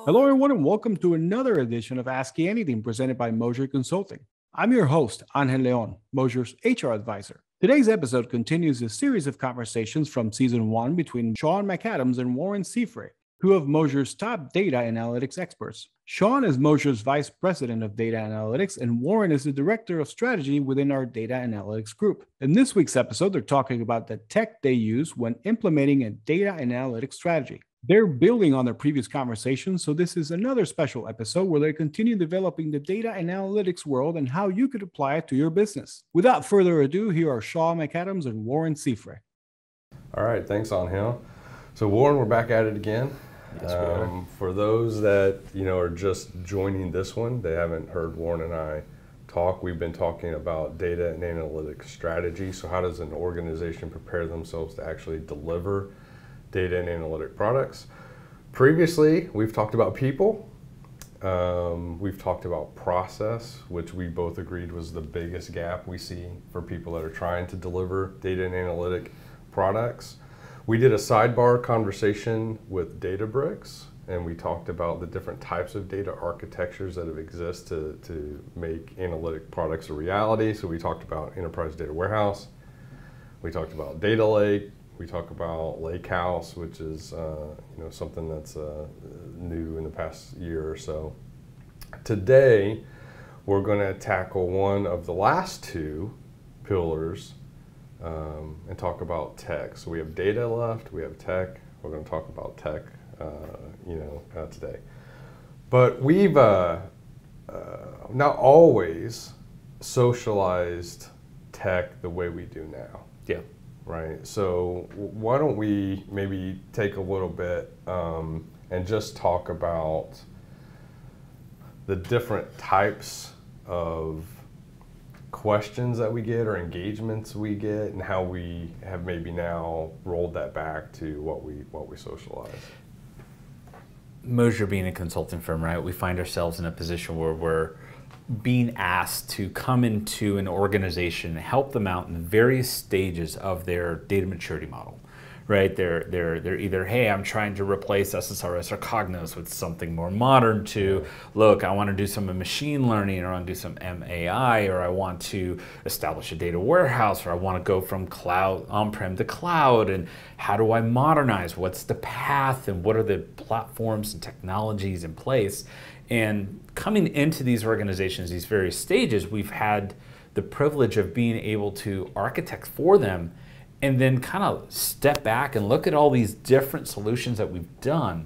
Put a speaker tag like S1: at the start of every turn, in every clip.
S1: Hello, everyone, and welcome to another edition of Ask You Anything presented by Mosier Consulting. I'm your host, Angel Leon, Mosier's HR advisor. Today's episode continues a series of conversations from season 1 between Shaun McAdams and Warren Siffre, two of Mosier's top data analytics experts. Shaun is Mosier's vice president of data analytics, and Warren is the director of strategy within our data analytics group. In this week's episode, they're talking about the tech they use when implementing a data analytics strategy. They're building on their previous conversations, so this is another special episode where they continue developing the data analytics world and how you could apply it to your business. Without further ado, here are Shaun McAdams and Warren Siffre.
S2: All right, thanks, Angel. So Warren, we're back at it again.
S3: Yes, we are.
S2: For those that are just joining this one, they haven't heard Warren and I talk. We've been talking about data and analytics strategy. So how does an organization prepare themselves to actually deliver data and analytic products? Previously, we've talked about people. We've talked about process, which we both agreed was the biggest gap we see for people that are trying to deliver data and analytic products. We did a sidebar conversation with Databricks, and we talked about the different types of data architectures that have exist to make analytic products a reality. So we talked about enterprise data warehouse. We talked about data lake. We talk about Lakehouse, which is something that's new in the past year or so. Today, we're going to tackle one of the last two pillars and talk about tech. So we have data left, we have tech. We're going to talk about tech, today. But we've not always socialized tech the way we do now.
S3: Yeah.
S2: Right, so why don't we maybe take a little bit and just talk about the different types of questions that we get or engagements we get, and how we have maybe now rolled that back to what we socialize.
S3: Mosier being a consulting firm, right? We find ourselves in a position where we're being asked to come into an organization and help them out in various stages of their data maturity model, right? They're either, hey, I'm trying to replace SSRS or Cognos with something more modern, to, look, I want to do some machine learning, or I want to do some MAI, or I want to establish a data warehouse, or I want to go from cloud, on-prem to cloud, and how do I modernize? What's the path, and what are the platforms and technologies in place? And coming into these organizations, these various stages, we've had the privilege of being able to architect for them and then kind of step back and look at all these different solutions that we've done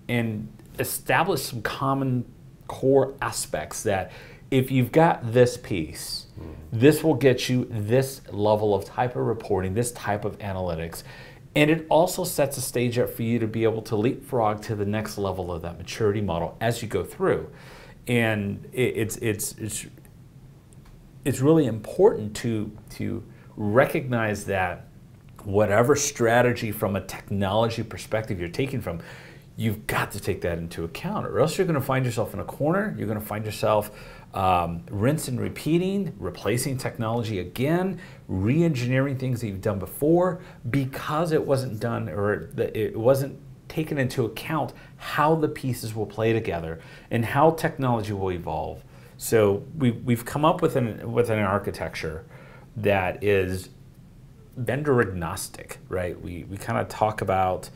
S3: and establish some common core aspects that if you've got this piece, this will get you this level of type of reporting, this type of analytics. And it also sets a stage up for you to be able to leapfrog to the next level of that maturity model as you go through. And it's really important to recognize that whatever strategy from a technology perspective you're taking from, you've got to take that into account, or else you're going to find yourself in a corner. You're going to find yourself rinse and repeating, replacing technology again, re-engineering things that you've done before because it wasn't done, or it wasn't taken into account how the pieces will play together and how technology will evolve. So we've come up with an architecture that is vendor agnostic, right? We kind of talk about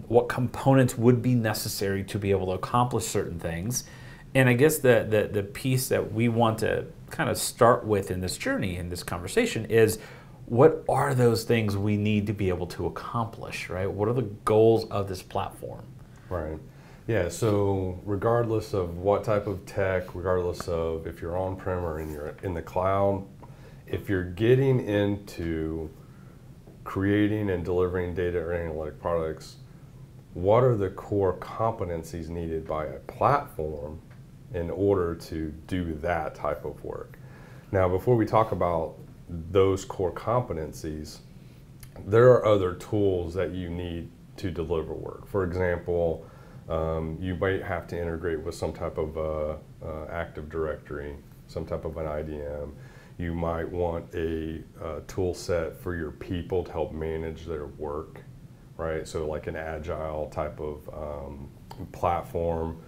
S3: what components would be necessary to be able to accomplish certain things. And I guess the piece that we want to kind of start with in this journey, in this conversation, is what are those things we need to be able to accomplish, right? What are the goals of this platform?
S2: Right. Yeah, so regardless of what type of tech, regardless of if you're on-prem or in the cloud, if you're getting into creating and delivering data or analytic products, what are the core competencies needed by a platform in order to do that type of work? Now, before we talk about those core competencies, there are other tools that you need to deliver work. For example, you might have to integrate with some type of Active Directory, some type of an IDM. You might want a tool set for your people to help manage their work, right? So like an agile type of platform,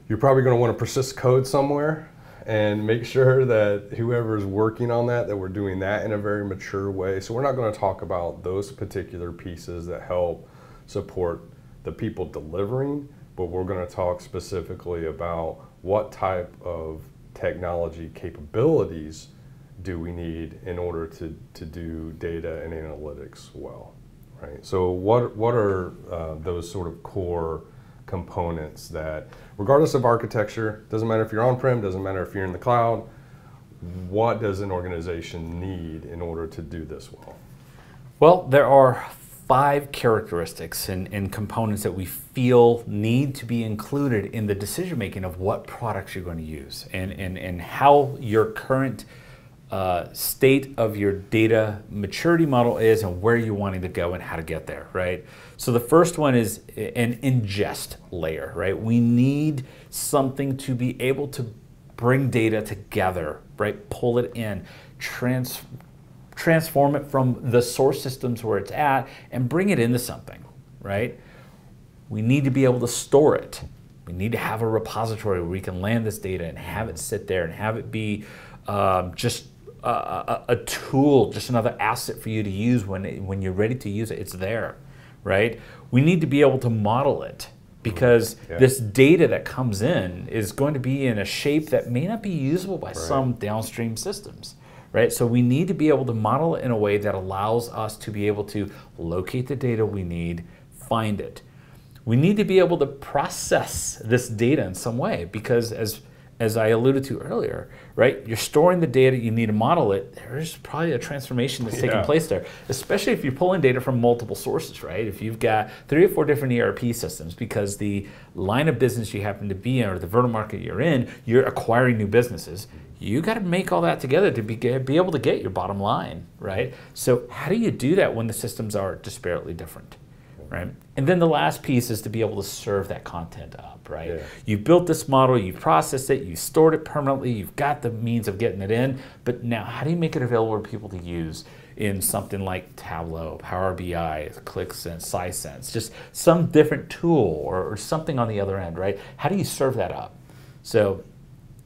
S2: you're probably going to want to persist code somewhere and make sure that whoever's working on that we're doing that in a very mature way. So we're not going to talk about those particular pieces that help support the people delivering, but we're going to talk specifically about what type of technology capabilities do we need in order to do data and analytics well, right? So what are those sort of core components that, regardless of architecture, doesn't matter if you're on-prem, doesn't matter if you're in the cloud, what does an organization need in order to do this well?
S3: Well, there are 5 characteristics and components that we feel need to be included in the decision making of what products you're going to use and how your current state of your data maturity model is and where you're wanting to go and how to get there, right? So the first one is an ingest layer, right? We need something to be able to bring data together, right? Pull it in, transform it from the source systems where it's at and bring it into something, right? We need to be able to store it. We need to have a repository where we can land this data and have it sit there and have it be just a tool, just another asset for you to use when you're ready to use it. It's there, right? We need to be able to model it because this data that comes in is going to be in a shape that may not be usable by some downstream systems, right? So we need to be able to model it in a way that allows us to be able to locate the data we need, find it. We need to be able to process this data in some way because as I alluded to earlier, right? You're storing the data, you need to model it. There's probably a transformation that's taking place there, especially if you're pulling data from multiple sources, right? If you've got 3 or 4 different ERP systems because the line of business you happen to be in or the vertical market you're in, you're acquiring new businesses. You got to make all that together to be able to get your bottom line, right? So how do you do that when the systems are disparately different? Right? And then the last piece is to be able to serve that content up, right? Yeah. You've built this model, you've processed it, you've stored it permanently, you've got the means of getting it in, but now how do you make it available to people to use in something like Tableau, Power BI, ClickSense, SciSense, just some different tool or something on the other end, right? How do you serve that up? So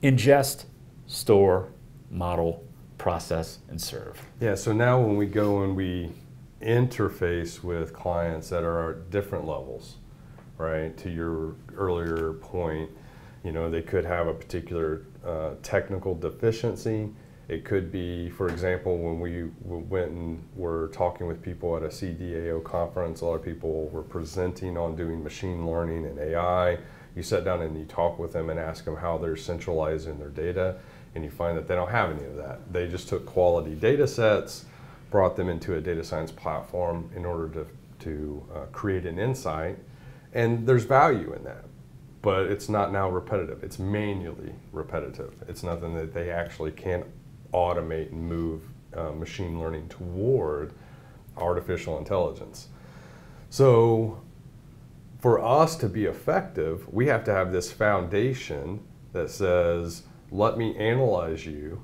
S3: ingest, store, model, process, and serve.
S2: Yeah, so now when we go and we interface with clients that are at different levels, right? To your earlier point, you know, they could have a particular technical deficiency. It could be, for example, when we went and were talking with people at a CDAO conference, a lot of people were presenting on doing machine learning and AI. You sit down and you talk with them and ask them how they're centralizing their data, and you find that they don't have any of that. They just took quality data sets, brought them into a data science platform in order to create an insight, and there's value in that. But it's not now repetitive, it's manually repetitive. It's nothing that they actually can automate and move machine learning toward artificial intelligence. So for us to be effective, we have to have this foundation that says, let me analyze you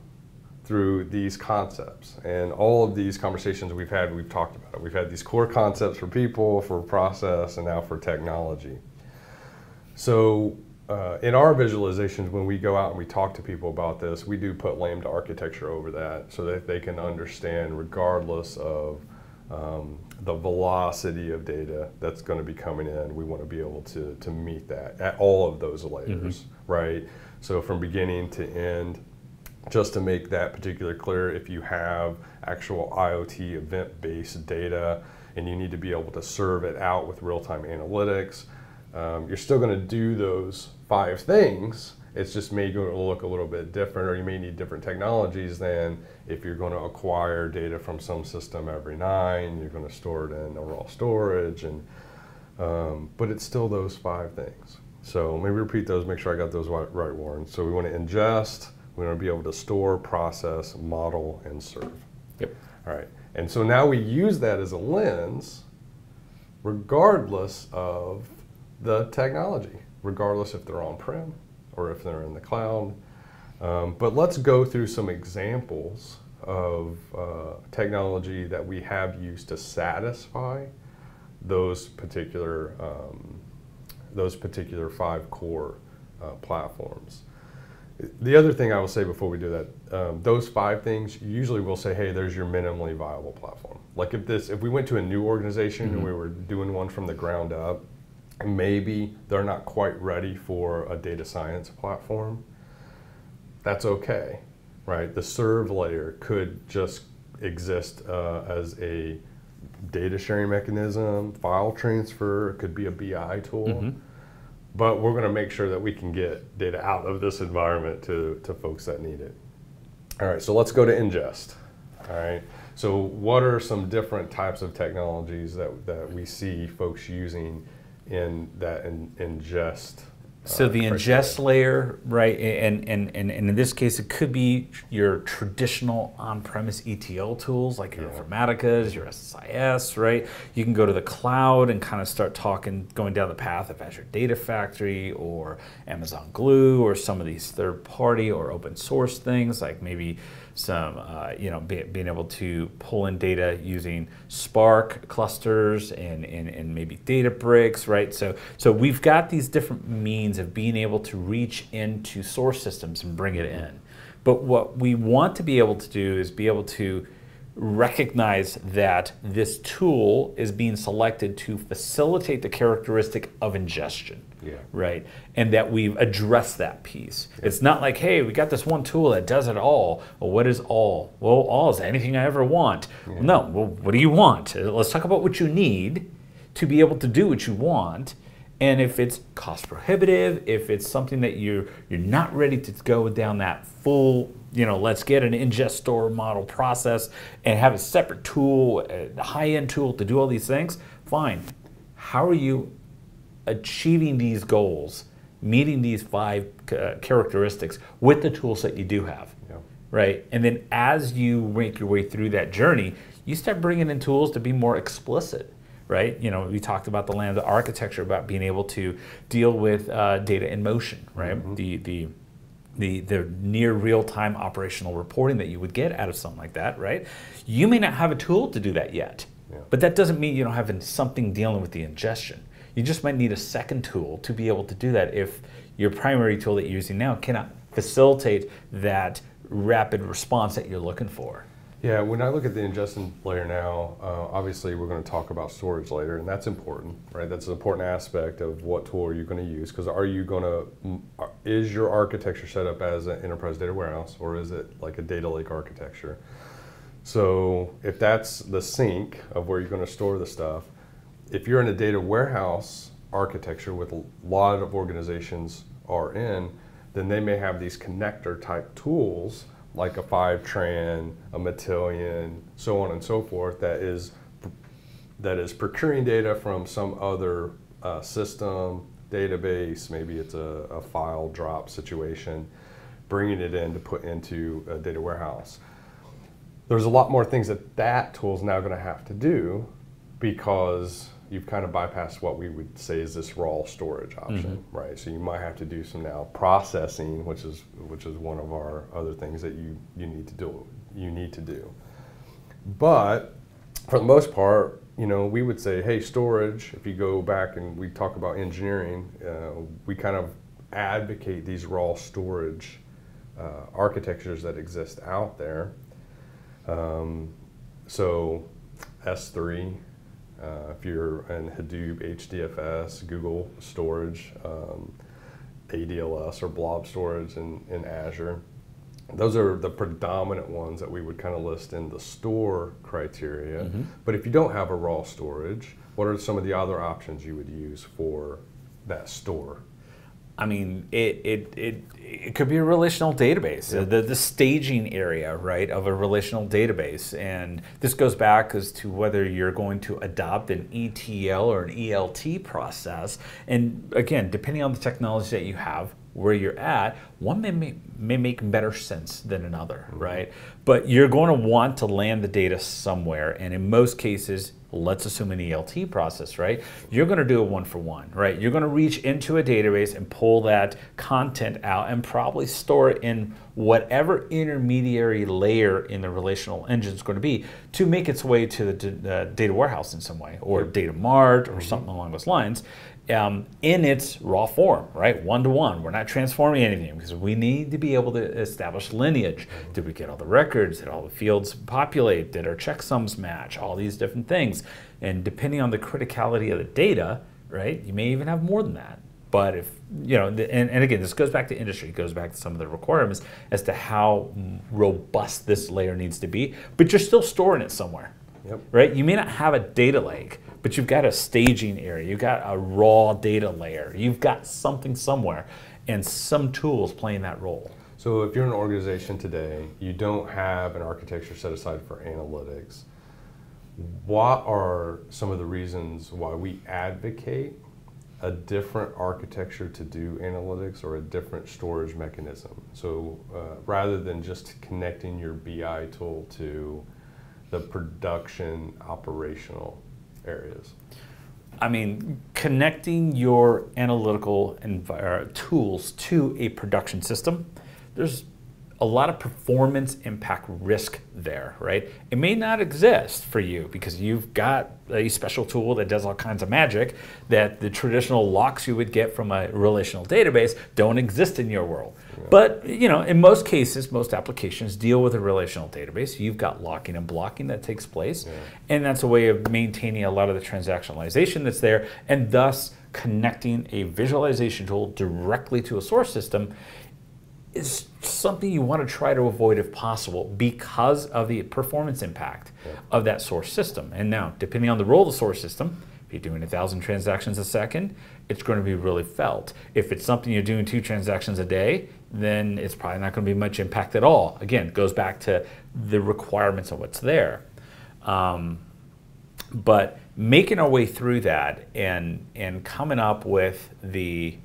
S2: through these concepts. And all of these conversations we've had, we've talked about it. We've had these core concepts for people, for process, and now for technology. So in our visualizations, when we go out and we talk to people about this, we do put Lambda architecture over that so that they can understand, regardless of the velocity of data that's going to be coming in, we want to be able to meet that at all of those layers, right? So from beginning to end, just to make that particular clear, if you have actual IoT event-based data and you need to be able to serve it out with real-time analytics, you're still going to do those 5 things. It's just may going to look a little bit different, or you may need different technologies than if you're going to acquire data from some system every 9, you're going to store it in a raw storage, and but it's still those 5 things. So maybe repeat those, make sure I got those right, Warren. So we want to ingest, we want to be able to store, process, model, and serve.
S3: Yep.
S2: All right. And so now we use that as a lens, regardless of the technology, regardless if they're on-prem or if they're in the cloud. But let's go through some examples of technology that we have used to satisfy those particular those particular 5 core platforms. The other thing I will say before we do that, those 5 things, usually we'll say, hey, there's your minimally viable platform. Like if we went to a new organization and we were doing one from the ground up, maybe they're not quite ready for a data science platform. That's okay, right? The serve layer could just exist as a data sharing mechanism, file transfer, it could be a BI tool. But we're going to make sure that we can get data out of this environment to folks that need it. All right, so let's go to ingest. All right, so what are some different types of technologies that we see folks using in that ingest?
S3: So the ingest layer, right, and in this case, it could be your traditional on-premise ETL tools like your Informaticas, your SSIS, right? You can go to the cloud and kind of start going down the path of Azure Data Factory or Amazon Glue or some of these third-party or open source things like maybe some, being able to pull in data using Spark clusters and maybe Databricks, right? So we've got these different means of being able to reach into source systems and bring it in. But what we want to be able to do is be able to recognize that this tool is being selected to facilitate the characteristic of ingestion. Right, and that we've addressed that piece. It's not like, hey, we got this one tool that does it all. Well, what is all? Well, all is anything I ever want. Well, no, well, what do you want? Let's talk about what you need to be able to do what you want. And if it's cost prohibitive, if it's something that you're not ready to go down that full, let's get an ingest store model process and have a separate tool, a high-end tool to do all these things, fine. How are you achieving these goals, meeting these 5 characteristics with the tools that you do have, right? And then as you make your way through that journey, you start bringing in tools to be more explicit, right? We talked about the Lambda architecture, about being able to deal with data in motion, right? The near real-time operational reporting that you would get out of something like that, right? You may not have a tool to do that yet, but that doesn't mean you don't have something dealing with the ingestion. You just might need a second tool to be able to do that if your primary tool that you're using now cannot facilitate that rapid response that you're looking for.
S2: Yeah, when I look at the ingestion layer now, obviously we're going to talk about storage later, and that's important, right? That's an important aspect of what tool are you going to use, because is your architecture set up as an enterprise data warehouse, or is it like a data lake architecture? So if that's the sink of where you're going to store the stuff, if you're in a data warehouse architecture with a lot of organizations are in, then they may have these connector type tools like a Fivetran, a Matillion, so on and so forth, that is procuring data from some other system, database, maybe it's a file drop situation, bringing it in to put into a data warehouse. There's a lot more things that tool is now going to have to do, because you've kind of bypassed what we would say is this raw storage option, right? So you might have to do some now processing, which is one of our other things that you need to do. But for the most part, we would say, hey, storage. If you go back and we talk about engineering, we kind of advocate these raw storage architectures that exist out there. So S3. If you're in Hadoop, HDFS, Google storage, ADLS or blob storage in Azure, those are the predominant ones that we would kind of list in the store criteria. But if you don't have a raw storage, what are some of the other options you would use for that store?
S3: I mean, it could be a relational database, the staging area, right, of a relational database. And this goes back as to whether you're going to adopt an ETL or an ELT process. And again, depending on the technology that you have, where you're at, one may make better sense than another, right? But you're going to want to land the data somewhere. And in most cases, let's assume an ELT process, right? You're going to do a one-for-one, right? You're going to reach into a database and pull that content out and probably store it in whatever intermediary layer in the relational engine is going to be to make its way to the data warehouse in some way, or data mart or something along those lines. in its raw form, right? One-to-one. We're not transforming anything because we need to be able to establish lineage. Did we get all the records? Did all the fields populate? Did our checksums match? All these different things. And depending on the criticality of the data, right, you may even have more than that. But if, and again, this goes back to industry, it goes back to some of the requirements as to how robust this layer needs to be, but you're still storing it somewhere, right? You may not have a data lake, but you've got a staging area, you've got a raw data layer, you've got something somewhere, and some tools playing that role.
S2: So if you're an organization today, you don't have an architecture set aside for analytics, what are some of the reasons why we advocate a different architecture to do analytics or a different storage mechanism? So rather than just connecting your BI tool to the production operational areas.
S3: I mean, connecting your analytical tools to a production system, there's a lot of performance impact risk there, right? It may not exist for you because you've got a special tool that does all kinds of magic that the traditional locks you would get from a relational database don't exist in your world. But, in most cases, most applications deal with a relational database. You've got locking and blocking that takes place, and that's a way of maintaining a lot of the transactionalization that's there, and thus connecting a visualization tool directly to a source system is something you want to try to avoid if possible because of the performance impact of that source system. And now, depending on the role of the source system, if you're doing 1,000 transactions a second, it's going to be really felt. If it's something you're doing 2 transactions a day, then it's probably not going to be much impact at all. Again, it goes back to the requirements of what's there. But making our way through that and coming up with the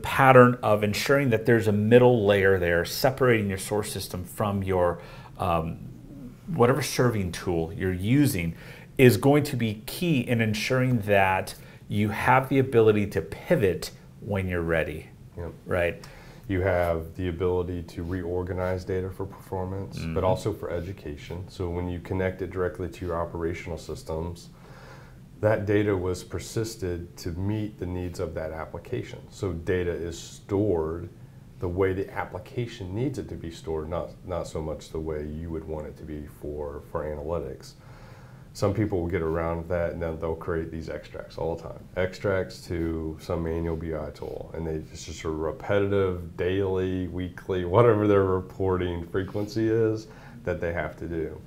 S3: pattern of ensuring that there's a middle layer there, separating your source system from your whatever serving tool you're using, is going to be key in ensuring that you have the ability to pivot when you're ready, right?
S2: You have the ability to reorganize data for performance, but also for education. So when you connect it directly to your operational systems, that data was persisted to meet the needs of that application. So data is stored the way the application needs it to be stored, not so much the way you would want it to be for analytics. Some people will get around that and then they'll create these extracts all the time. Extracts to some manual BI tool, and it's just a repetitive, daily, weekly, whatever their reporting frequency is that they have to do.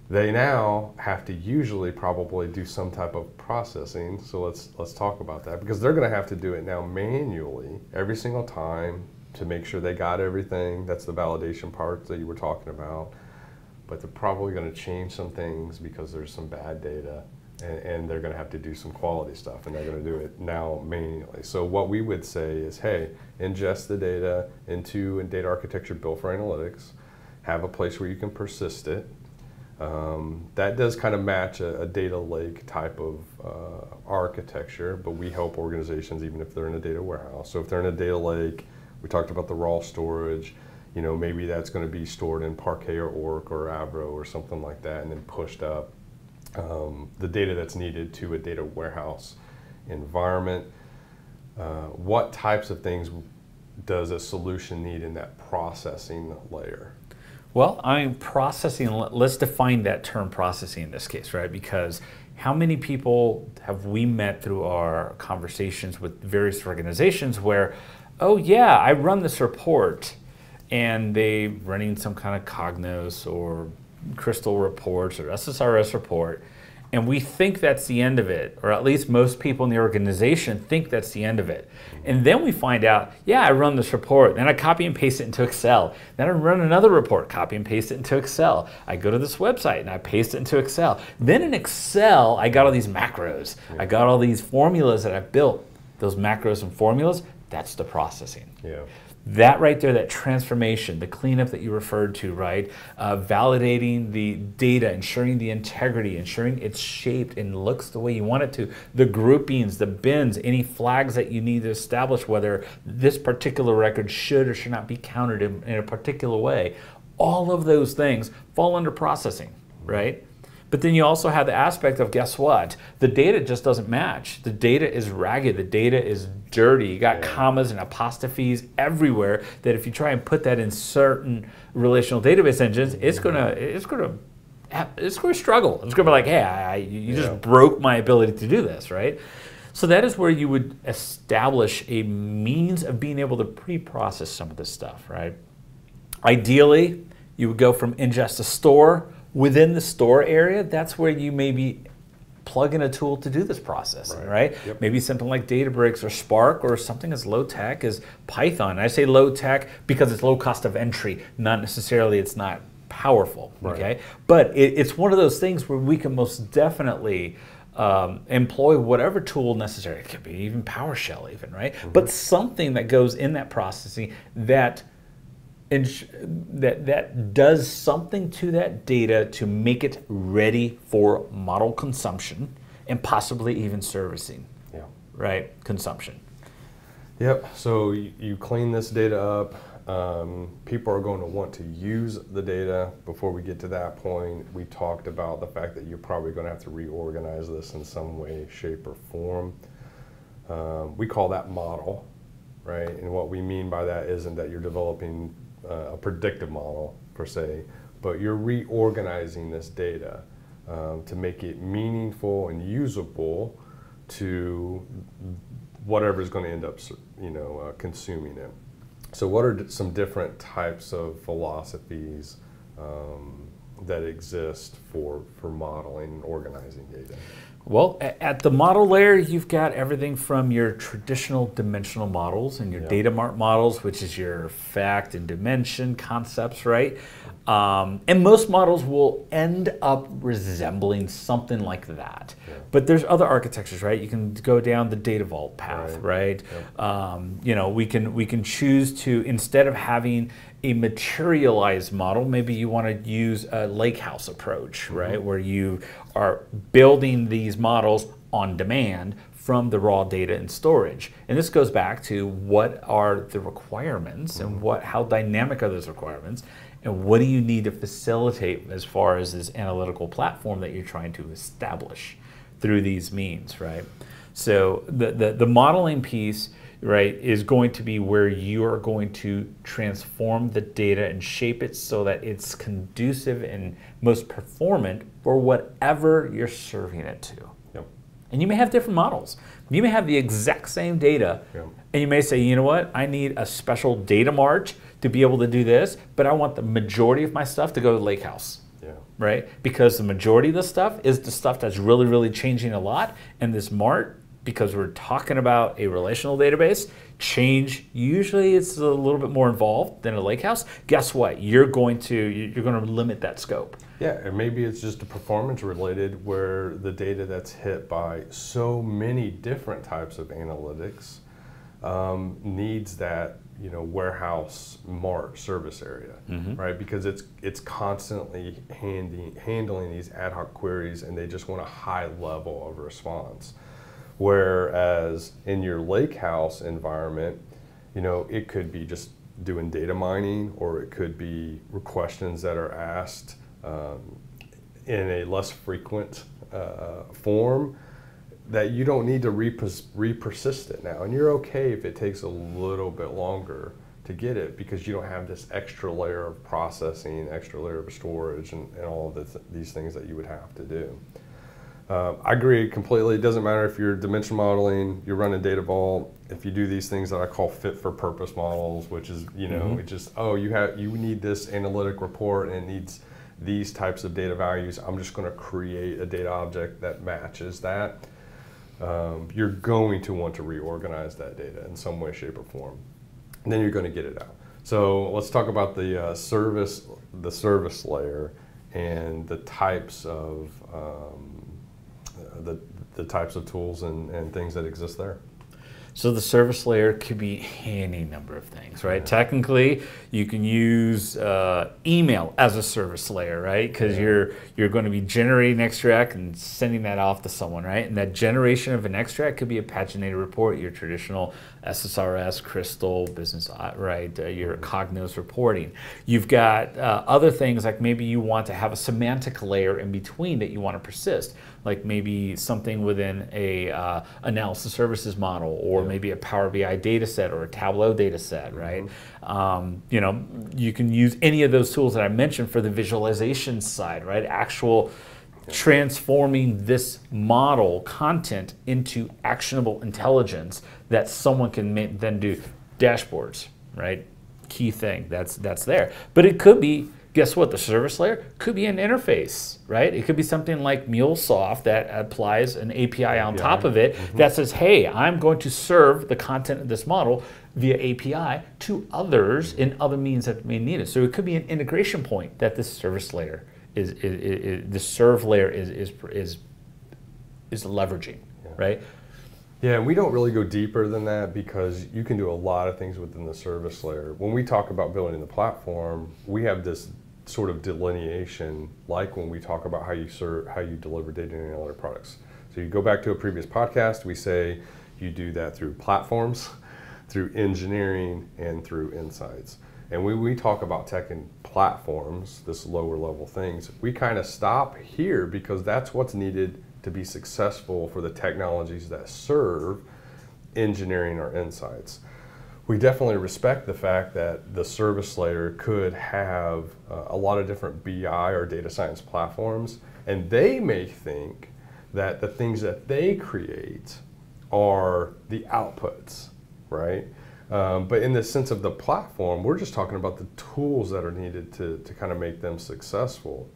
S2: They now have to usually probably do some type of processing, so let's talk about that, because they're going to have to do it now manually every single time to make sure they got everything. That's the validation part that you were talking about. But they're probably going to change some things because there's some bad data, and they're going to have to do some quality stuff, and they're going to do it now manually. So what we would say is, hey, ingest the data into a data architecture built for analytics, have a place where you can persist it. That does kind of match a data lake type of architecture, but we help organizations even if they're in a data warehouse. So if they're in a data lake, we talked about the raw storage, maybe that's going to be stored in Parquet or Oracle or Avro or something like that, and then pushed up the data that's needed to a data warehouse environment. What types of things does a solution need in that processing layer?
S3: Well, processing, let's define that term processing in this case, right? Because how many people have we met through our conversations with various organizations where, oh yeah, I run this report, and they running some kind of Cognos or Crystal reports or SSRS report, and we think that's the end of it, or at least most people in the organization think that's the end of it. And then we find out, yeah, I run this report, then I copy and paste it into Excel. Then I run another report, copy and paste it into Excel. I go to this website and I paste it into Excel. Then in Excel, I got all these macros. I got all these formulas that I built. Those macros and formulas, that's the processing. That right there, that transformation, the cleanup that you referred to, right? Validating the data, ensuring the integrity, ensuring it's shaped and looks the way you want it to. The groupings, the bins, any flags that you need to establish whether this particular record should or should not be counted in a particular way. All of those things fall under processing, right? But then you also have the aspect of, guess what? The data just doesn't match. The data is ragged. The data is dirty. You got commas and apostrophes everywhere that if you try and put that in certain relational database engines, it's gonna struggle. It's gonna be like, hey, you just broke my ability to do this, right? So that is where you would establish a means of being able to pre-process some of this stuff, right? Ideally, you would go from ingest to store. Within the store area, that's where you maybe plug in a tool to do this processing, right?
S2: Yep.
S3: Maybe something like Databricks or Spark, or something as low tech as Python. I say low tech because it's low cost of entry, not necessarily it's not powerful, okay? But it's one of those things where we can most definitely employ whatever tool necessary. It could be even PowerShell even, right? But something that goes in that processing that does something to that data to make it ready for model consumption and possibly even servicing, right? Consumption.
S2: Yep, so you clean this data up. People are going to want to use the data. Before we get to that point, we talked about the fact that you're probably going to have to reorganize this in some way, shape, or form. We call that model, right? And what we mean by that isn't that you're developing a predictive model per se, but you're reorganizing this data to make it meaningful and usable to whatever is going to end up, consuming it. So, what are some different types of philosophies that exist for modeling and organizing data?
S3: Well, at the model layer, you've got everything from your traditional dimensional models and your data mart models, which is your fact and dimension concepts, right? And most models will end up resembling something like that. But there's other architectures, right? You can go down the data vault path, right? We can choose to, instead of having a materialized model, maybe you want to use a lakehouse approach, right? Where you are building these models on demand from the raw data and storage. And this goes back to what are the requirements and how dynamic are those requirements, and what do you need to facilitate as far as this analytical platform that you're trying to establish through these means, right? So the modeling piece, right, is going to be where you are going to transform the data and shape it so that it's conducive and most performant for whatever you're serving it to. And you may have different models. You may have the exact same data, and you may say, you know what, I need a special data mart to be able to do this, but I want the majority of my stuff to go to Lakehouse. Right? Because the majority of the stuff is the stuff that's really, really changing a lot, and this mart, because we're talking about a relational database, change usually it's a little bit more involved than a lakehouse. Guess what? You're going to limit that scope.
S2: Yeah, and maybe it's just a performance related where the data that's hit by so many different types of analytics needs that warehouse mart service area, right? Because it's constantly handling these ad hoc queries, and they just want a high level of response. Whereas in your lakehouse environment, it could be just doing data mining, or it could be questions that are asked in a less frequent form that you don't need to re-persist it now. And you're okay if it takes a little bit longer to get it, because you don't have this extra layer of processing, extra layer of storage, and all of these things that you would have to do. I agree completely. It doesn't matter if you're dimension modeling, you're running data vault, if you do these things that I call fit for purpose models, which is, it just, you need this analytic report and it needs these types of data values. I'm just going to create a data object that matches that. You're going to want to reorganize that data in some way, shape, or form. And then you're going to get it out. So let's talk about the service layer and the types of the types of tools and things that exist there.
S3: So the service layer could be any number of things, right? Technically, you can use email as a service layer, right? Because you're going to be generating an extract and sending that off to someone, right? And that generation of an extract could be a paginated report, your traditional SSRS, Crystal, business, right? Your Cognos reporting. You've got other things like maybe you want to have a semantic layer in between that you want to persist, like maybe something within a analysis services model, or maybe a Power BI data set or a Tableau data set, right? You know, you can use any of those tools that I mentioned for the visualization side, right? Actual transforming this model content into actionable intelligence that someone can then do dashboards, right? Key thing that's there. But it could be, guess what, the service layer could be an interface, right? It could be something like MuleSoft that applies an API on top of it that says, hey, I'm going to serve the content of this model via API to others in other means that may need it. So it could be an integration point that this service layer is the serve layer is leveraging, right?
S2: Yeah, we don't really go deeper than that because you can do a lot of things within the service layer. When we talk about building the platform, we have this sort of delineation, like when we talk about how you deliver data and analytic products. So you go back to a previous podcast, we say you do that through platforms, through engineering, and through insights. And when we talk about tech and platforms, this lower level things, we kind of stop here because that's what's needed to be successful for the technologies that serve engineering or insights. We definitely respect the fact that the service layer could have a lot of different BI or data science platforms, and they may think that the things that they create are the outputs, right? But in the sense of the platform, we're just talking about the tools that are needed to kind of make them successful.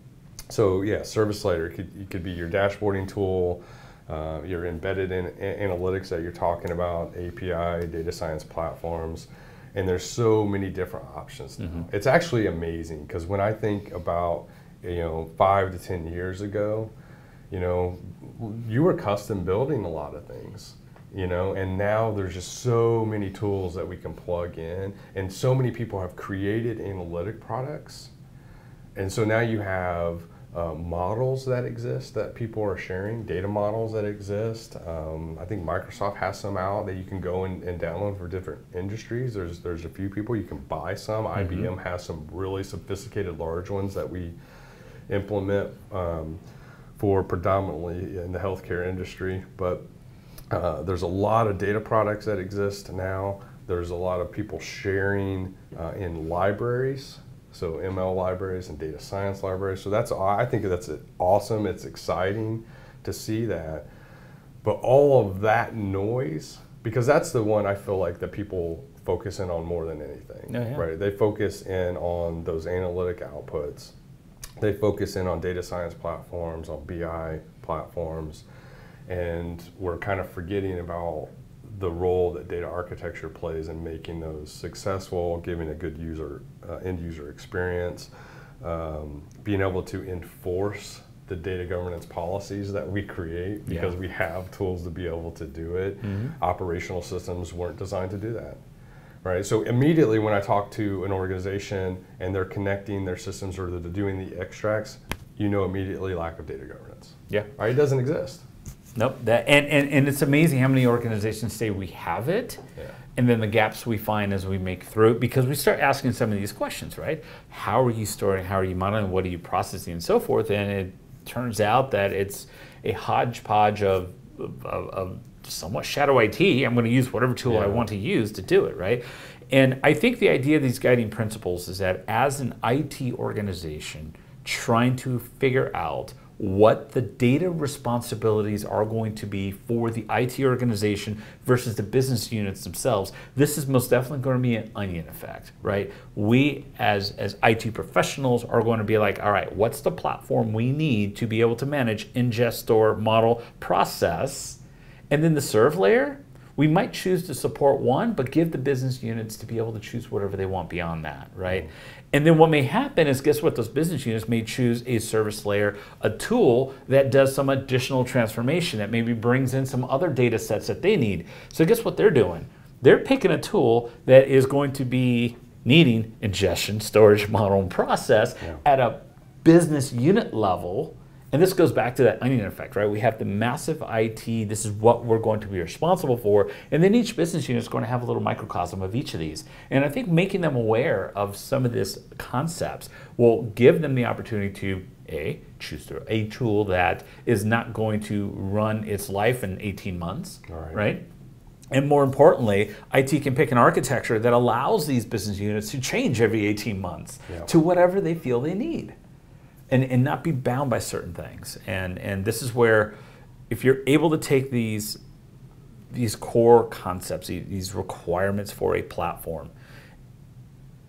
S2: So yeah, service layer could be your dashboarding tool, your embedded in analytics that you're talking about, API, data science platforms, and there's so many different options now. It's actually amazing because when I think about 5 to 10 years ago, you were custom building a lot of things. And now there's just so many tools that we can plug in, and so many people have created analytic products. And so now you have models that exist that people are sharing, data models that exist. I think Microsoft has some out that you can go and download for different industries. There's a few people, you can buy some. IBM has some really sophisticated large ones that we implement for predominantly in the healthcare industry. But there's a lot of data products that exist now. There's a lot of people sharing in libraries, so ML libraries and data science libraries. So I think that's awesome. It's exciting to see that. But all of that noise, because that's the one I feel like that people focus in on more than anything, right? They focus in on those analytic outputs. They focus in on data science platforms, on BI platforms. And we're kind of forgetting about the role that data architecture plays in making those successful, giving a good end user experience, being able to enforce the data governance policies that we create because we have tools to be able to do it. Operational systems weren't designed to do that, right? So immediately when I talk to an organization and they're connecting their systems or they're doing the extracts, immediately lack of data governance.
S3: Yeah.
S2: Right? It doesn't exist.
S3: Nope. And it's amazing how many organizations say we have it, and then the gaps we find as we make through it, because we start asking some of these questions, right? How are you storing? How are you monitoring? What are you processing, and so forth? And it turns out that it's a hodgepodge of somewhat shadow IT. I'm going to use whatever tool I want to use to do it, right? And I think the idea of these guiding principles is that as an IT organization trying to figure out what the data responsibilities are going to be for the IT organization versus the business units themselves, this is most definitely going to be an onion effect, right? We as IT professionals are going to be like, all right, what's the platform we need to be able to manage, ingest, store, model, process? And then the serve layer, We might choose to support one, but give the business units to be able to choose whatever they want beyond that, right? And then what may happen is, guess what? Those business units may choose a service layer, a tool that does some additional transformation, that maybe brings in some other data sets that they need. So guess what they're doing? They're picking a tool that is going to be needing ingestion, storage, model, and process at a business unit level. And this goes back to that onion effect, right? We have the massive IT, this is what we're going to be responsible for, and then each business unit is going to have a little microcosm of each of these. And I think making them aware of some of these concepts will give them the opportunity to, choose a tool that is not going to run its life in 18 months, right? And more importantly, IT can pick an architecture that allows these business units to change every 18 months to whatever they feel they need. And not be bound by certain things. And this is where, if you're able to take these core concepts, these requirements for a platform,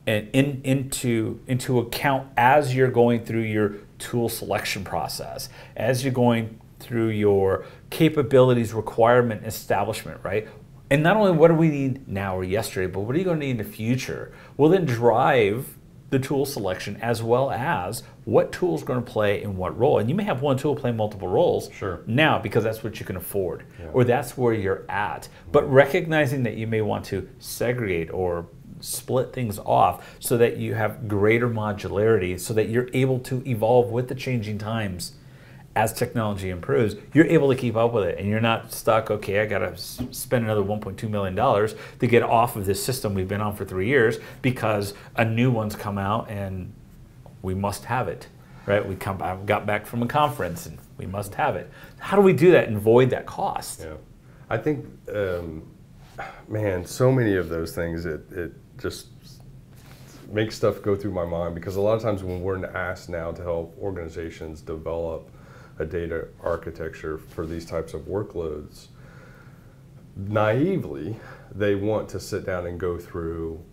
S3: and into account as you're going through your tool selection process, as you're going through your capabilities requirement establishment, right? And not only what do we need now or yesterday, but what are you going to need in the future, will then drive the tool selection, as well as what tool is going to play in what role. And you may have one tool play multiple roles now because that's what you can afford, or that's where you're at. But recognizing that you may want to segregate or split things off so that you have greater modularity, so that you're able to evolve with the changing times. As technology improves, you're able to keep up with it, and you're not stuck, okay, I got to spend another $1.2 million to get off of this system we've been on for 3 years because a new one's come out and we must have it, right? I got back from a conference and we must have it. How do we do that and avoid that cost?
S2: Yeah, I think, man, so many of those things, it just makes stuff go through my mind, because a lot of times when we're asked now to help organizations develop a data architecture for these types of workloads, naively, they want to sit down and go through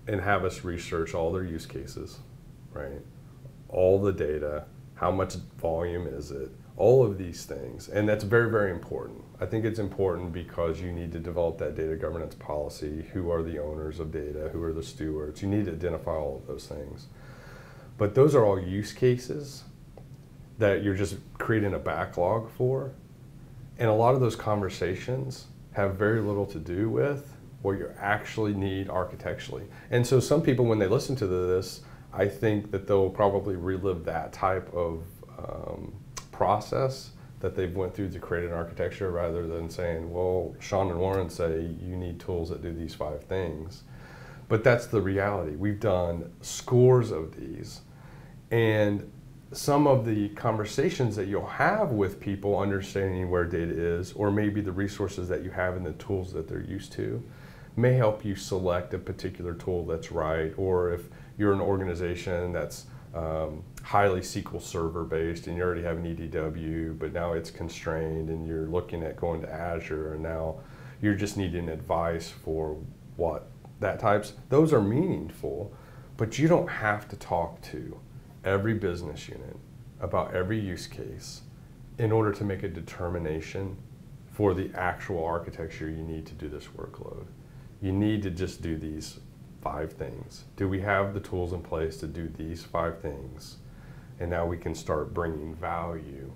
S2: and have us research all their use cases, right? All the data, how much volume is it, all of these things. And that's very, very important. I think it's important because you need to develop that data governance policy. Who are the owners of data? Who are the stewards? You need to identify all of those things. But those are all use cases that you're just creating a backlog for. And a lot of those conversations have very little to do with what you actually need architecturally. And so some people, when they listen to this, I think that they'll probably relive that type of process that they've went through to create an architecture, rather than saying, well, Shaun and Warren say you need tools that do these 5 things. But that's the reality. We've done scores of these, and some of the conversations that you'll have with people understanding where data is, or maybe the resources that you have and the tools that they're used to, may help you select a particular tool that's right. Or if you're an organization that's highly SQL Server based and you already have an EDW, but now it's constrained and you're looking at going to Azure, and now you're just needing advice for what that types, those are meaningful, but you don't have to talk to every business unit about every use case in order to make a determination for the actual architecture you need to do this workload. You need to just do these 5 things. Do we have the tools in place to do these 5 things? And now we can start bringing value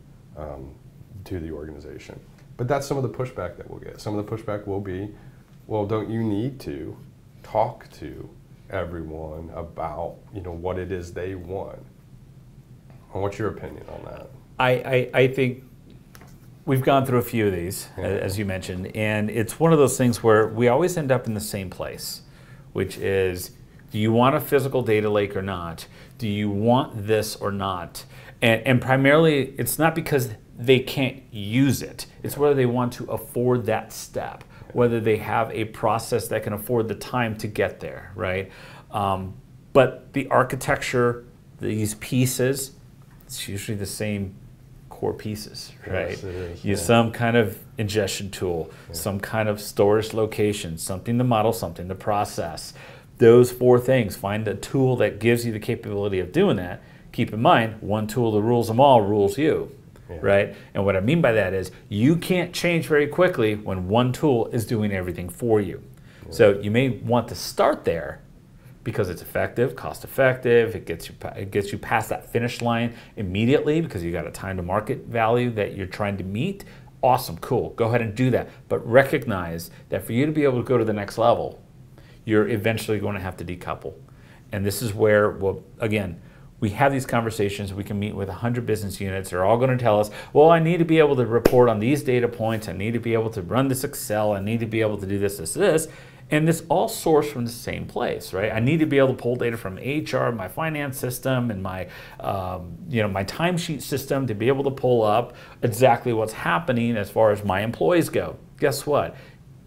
S2: to the organization. But that's some of the pushback that we'll get. Some of the pushback will be, well, don't you need to talk to everyone about what it is they want? What's your opinion on that?
S3: I think we've gone through a few of these, as you mentioned, and it's one of those things where we always end up in the same place, which is, do you want a physical data lake or not? Do you want this or not? And primarily, it's not because they can't use it. It's whether they want to afford that step, whether they have a process that can afford the time to get there, right? But the architecture, these pieces, it's usually the same core pieces, right?
S2: Yes, it is,
S3: Use some kind of ingestion tool, some kind of storage location, something to model, something to process. Those 4 things. Find a tool that gives you the capability of doing that. Keep in mind, one tool that rules them all rules you. right? And what I mean by that is you can't change very quickly when one tool is doing everything for you. Yeah. So you may want to start there because it's effective, cost effective, it gets you past that finish line immediately because you got a time to market value that you're trying to meet. Awesome, cool, go ahead and do that. But recognize that for you to be able to go to the next level, you're eventually going to have to decouple. And this is where, well, again, we have these conversations, we can meet with 100 business units, they're all going to tell us, well, I need to be able to report on these data points, I need to be able to run this Excel, I need to be able to do this, this. And this all sourced from the same place, right? I need to be able to pull data from HR, my finance system, and my, my timesheet system to be able to pull up exactly what's happening as far as my employees go. Guess what?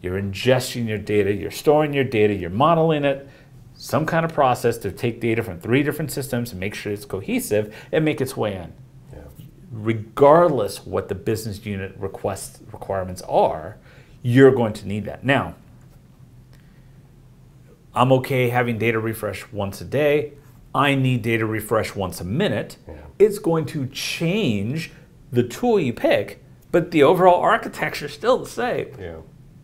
S3: You're ingesting your data, you're storing your data, you're modeling it, some kind of process to take data from 3 different systems and make sure it's cohesive and make its way in. Yeah. Regardless what the business unit requirements are, you're going to need that. Now, I'm okay having data refresh once a day. I need data refresh once a minute. Yeah. It's going to change the tool you pick, but the overall architecture is still the same,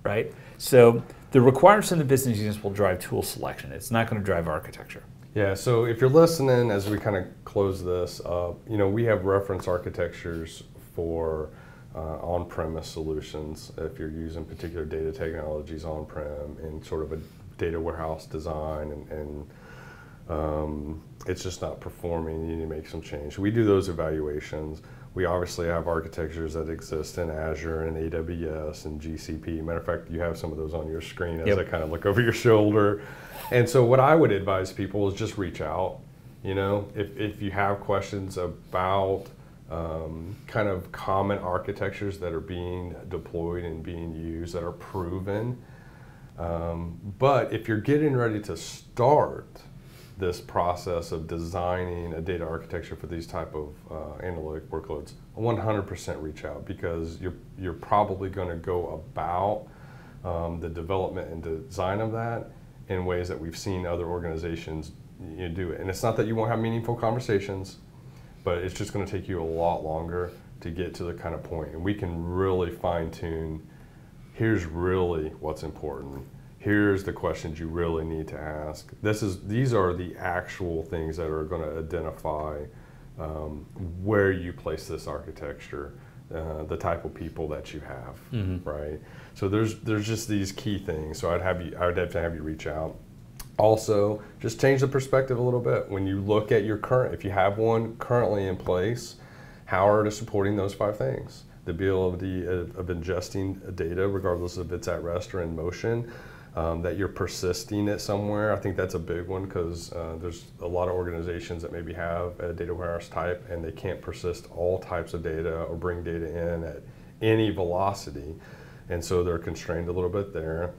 S3: right? So the requirements in the business units will drive tool selection. It's not going to drive architecture.
S2: Yeah, so if you're listening as we kind of close this up, we have reference architectures for on-premise solutions if you're using particular data technologies on-prem in sort of a data warehouse design and it's just not performing, you need to make some change. We do those evaluations. We obviously have architectures that exist in Azure and AWS and GCP. Matter of fact, you have some of those on your screen as I kind of look over your shoulder. And so what I would advise people is just reach out. If you have questions about kind of common architectures that are being deployed and being used that are proven. But if you're getting ready to start this process of designing a data architecture for these type of analytic workloads, 100% reach out because you're probably going to go about the development and design of that in ways that we've seen other organizations do it. And it's not that you won't have meaningful conversations, but it's just going to take you a lot longer to get to the kind of point. And we can really fine tune, here's really what's important. Here's the questions you really need to ask. These are the actual things that are going to identify where you place this architecture, the type of people that you have, right? So there's just these key things. So I'd definitely have you reach out. Also, just change the perspective a little bit. When you look at your if you have one currently in place, how are they supporting those 5 things? The ability of ingesting data, regardless if it's at rest or in motion, that you're persisting it somewhere. I think that's a big one because there's a lot of organizations that maybe have a data warehouse type and they can't persist all types of data or bring data in at any velocity. And so they're constrained a little bit there.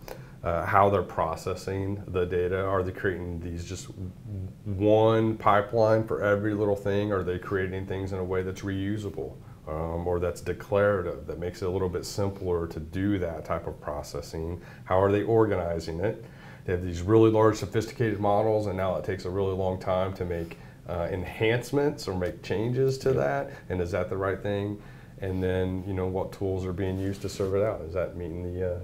S2: How they're processing the data. Are they creating these just one pipeline for every little thing? Are they creating things in a way that's reusable or that's declarative, that makes it a little bit simpler to do that type of processing? How are they organizing it? They have these really large sophisticated models and now it takes a really long time to make enhancements or make changes to that. And is that the right thing? And then, what tools are being used to serve it out? Is that meeting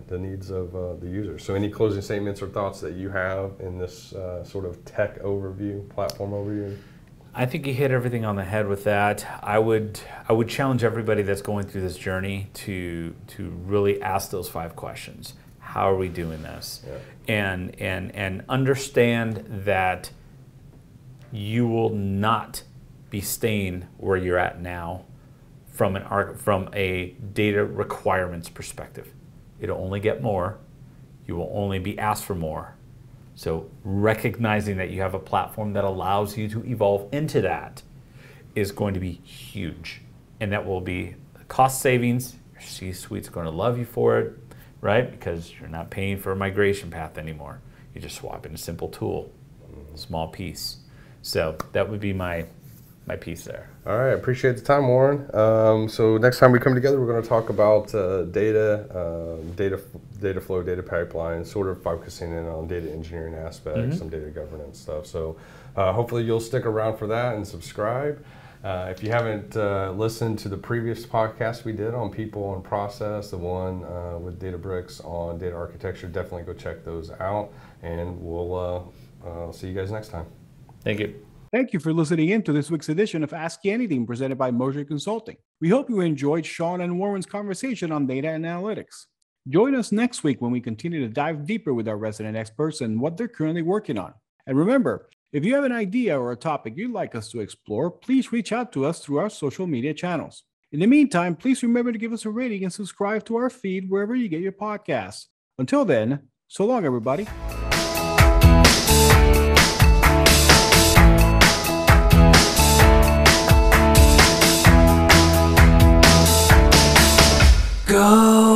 S2: the needs of the user? So any closing statements or thoughts that you have in this sort of tech overview, platform overview?
S3: I think you hit everything on the head with that. I would challenge everybody that's going through this journey to really ask those 5 questions. How are we doing this? Yeah. And understand that you will not be staying where you're at now from a data requirements perspective. It'll only get more. You will only be asked for more. So recognizing that you have a platform that allows you to evolve into that is going to be huge. And that will be cost savings. Your C-suite's going to love you for it, right? Because you're not paying for a migration path anymore. You're just swapping a simple tool, small piece. So that would be my piece there.
S2: All right, appreciate the time, Warren. So next time we come together, we're going to talk about data flow, data pipeline, sort of focusing in on data engineering aspects, some data governance stuff. So hopefully you'll stick around for that and subscribe. If you haven't listened to the previous podcast we did on people and process, the one with Databricks on data architecture, definitely go check those out. And we'll see you guys next time.
S3: Thank you.
S1: Thank you for listening in to this week's edition of Ask You Anything presented by Mosier Consulting. We hope you enjoyed Shaun and Warren's conversation on data and analytics. Join us next week when we continue to dive deeper with our resident experts and what they're currently working on. And remember, if you have an idea or a topic you'd like us to explore, please reach out to us through our social media channels. In the meantime, please remember to give us a rating and subscribe to our feed wherever you get your podcasts. Until then, so long, everybody.
S4: Go.